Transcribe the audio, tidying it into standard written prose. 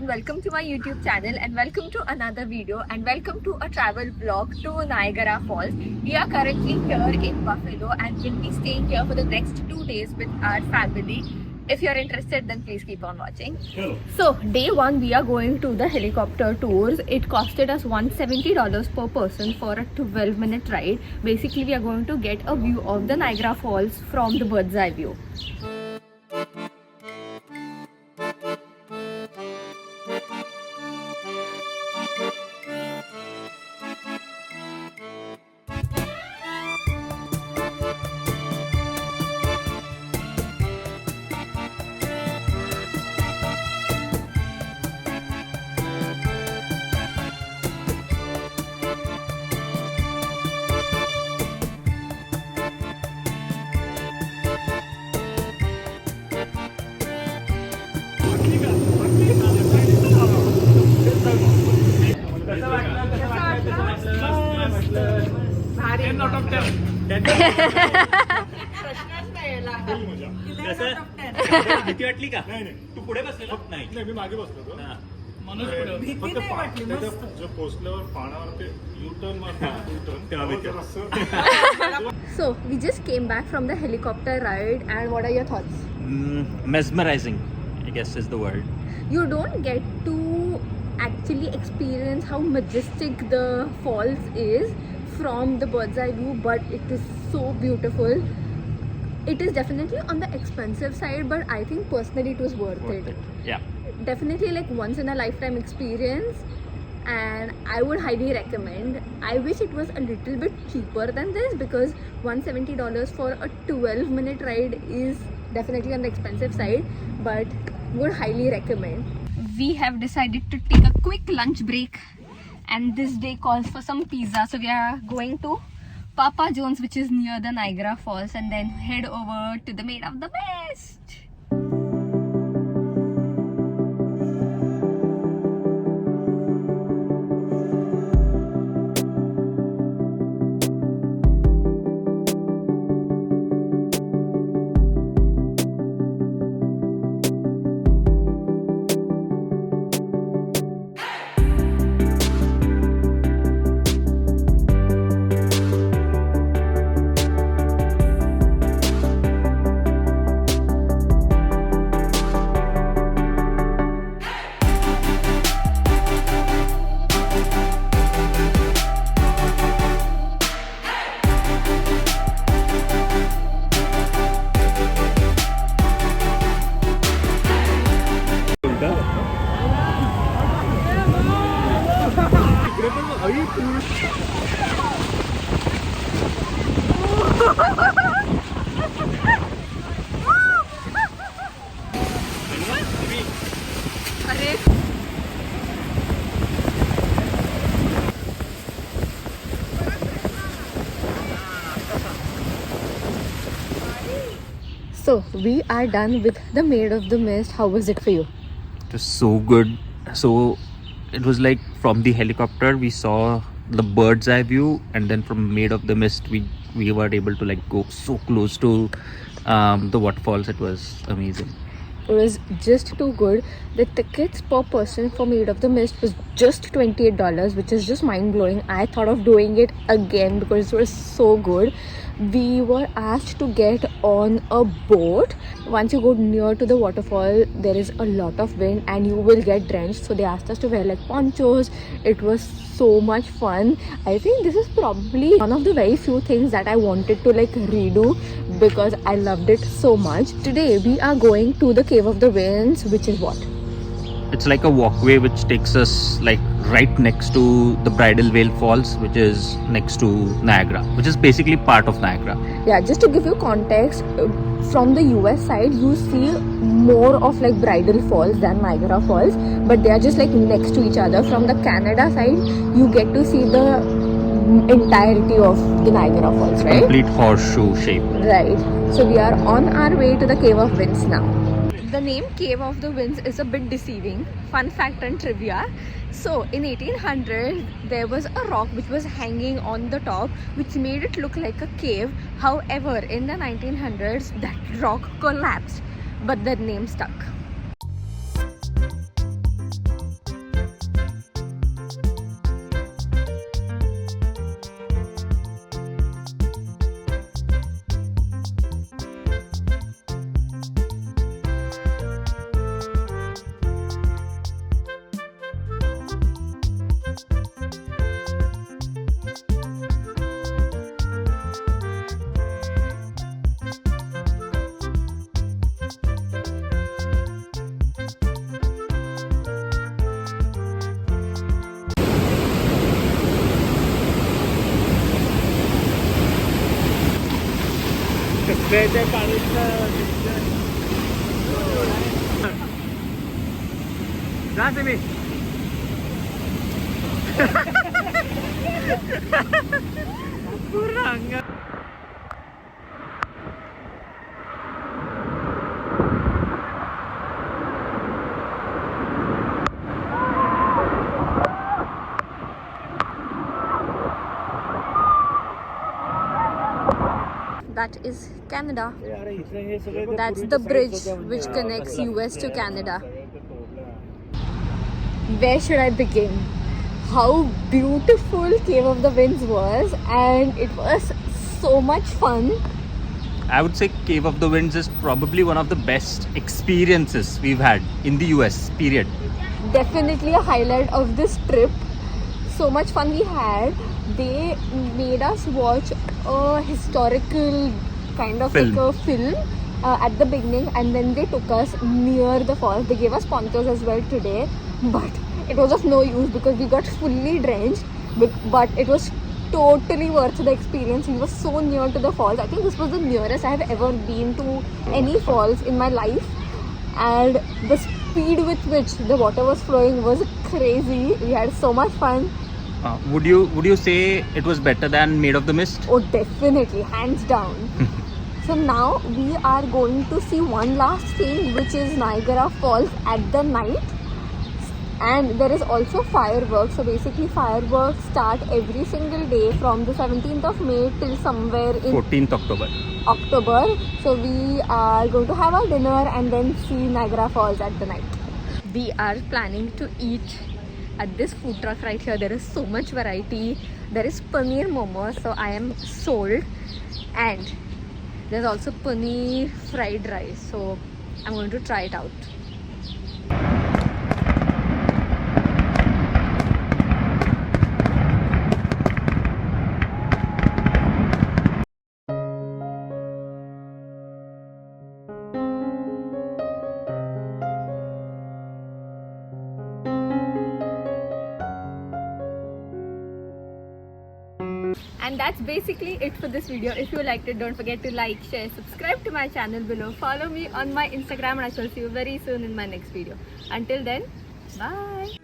Welcome to my YouTube channel and welcome to another video and welcome to a travel vlog to Niagara Falls. We are currently here in Buffalo and will be staying here for the next 2 days with our family. If you're interested, then please keep on watching. So day one we are going to the helicopter tours. It costed us $170 per person for a 12-minute ride. Basically we are going to get a view of the Niagara Falls from the bird's eye view. भीती वाटली का? नाही तू पुढे बसलेला? नाही मी मागे बसलो होतो. मनोज पुढे फक्त जो पोहोचल्यावर पाण्यावर ते U-turn मारतो. So we just came back from the helicopter ride and what are your thoughts? Mesmerizing, I guess is the word. You don't get to actually experience how majestic the falls is from the bird's eye view, but it is so beautiful. It is definitely on the expensive side, but I think personally it was worth it. Yeah. Definitely like once in a lifetime experience, and I would highly recommend. I wish it was a little bit cheaper than this because $170 for a 12-minute ride is definitely on the expensive side, but would highly recommend. We have decided to take a quick lunch break and this day calls for some pizza, so we are going to Papa John's, which is near the Niagara Falls, and then head over to the Maid of the Mist. So we are done with the Maid of the Mist. How was it for you? It was so good. So it was like from the helicopter we saw the bird's eye view, and then from Maid of the Mist we were able to like go so close to the waterfalls. It was amazing. It was just too good. The tickets per person for Maid of the Mist was just $28, which is just mind-blowing. I thought of doing it again because it was so good. We were asked to get on a boat. Once you go near to the waterfall, there is a lot of wind and you will get drenched, so they asked us to wear like ponchos. It was so much fun. I think this is probably one of the very few things that I wanted to like redo because I loved it so much. Today we are going to the Cave of the Winds, which is what? It's like a walkway which takes us like right next to the Bridal Veil Falls, which is next to Niagara, which is basically part of Niagara. Yeah, just to give you context, from the US side you see more of like Bridal Falls than Niagara Falls, but they are just like next to each other. From the Canada side you get to see the entirety of the Niagara Falls, right? Complete horseshoe shape. Right. So we are on our way to the Cave of Winds now. the name Cave of the Winds is a bit deceiving. Fun fact and trivia. So in 1800 there was a rock which was hanging on the top, which made it look like a cave. However, in the 1900s that rock collapsed, but the name stuck. That is Canada. That's the bridge which connects US to Canada. Where should I begin? How beautiful Cave of the Winds was, and it was so much fun. I would say Cave of the Winds is probably one of the best experiences we've had in the US, period. Definitely a highlight of this trip. So much fun we had. They made us watch a historical kind of Film. like a film at the beginning, and then they took us near the falls. They gave us ponchos as well today, but it was of no use because we got fully drenched. But it was totally worth the experience. We were so near to the falls. I think this was the nearest I have ever been to any falls in my life, and the speed with which the water was flowing was crazy. We had so much fun. Would you say it was better than Maid of the Mist? Oh, definitely, hands down. So now we are going to see one last thing, which is Niagara Falls at the night. And there is also fireworks. So basically fireworks start every single day from the 17th of May till somewhere in 14th October. So we are going to have our dinner and then see Niagara Falls at the night. We are planning to eat at this food truck right here. There is so much variety. There is paneer momo, so I am sold. And there's also paneer fried rice, so I'm going to try it out. And that's basically it for this video. If you liked it, don't forget to like, share, subscribe to my channel below. Follow me on my Instagram, and I shall see you very soon in my next video. Until then, bye.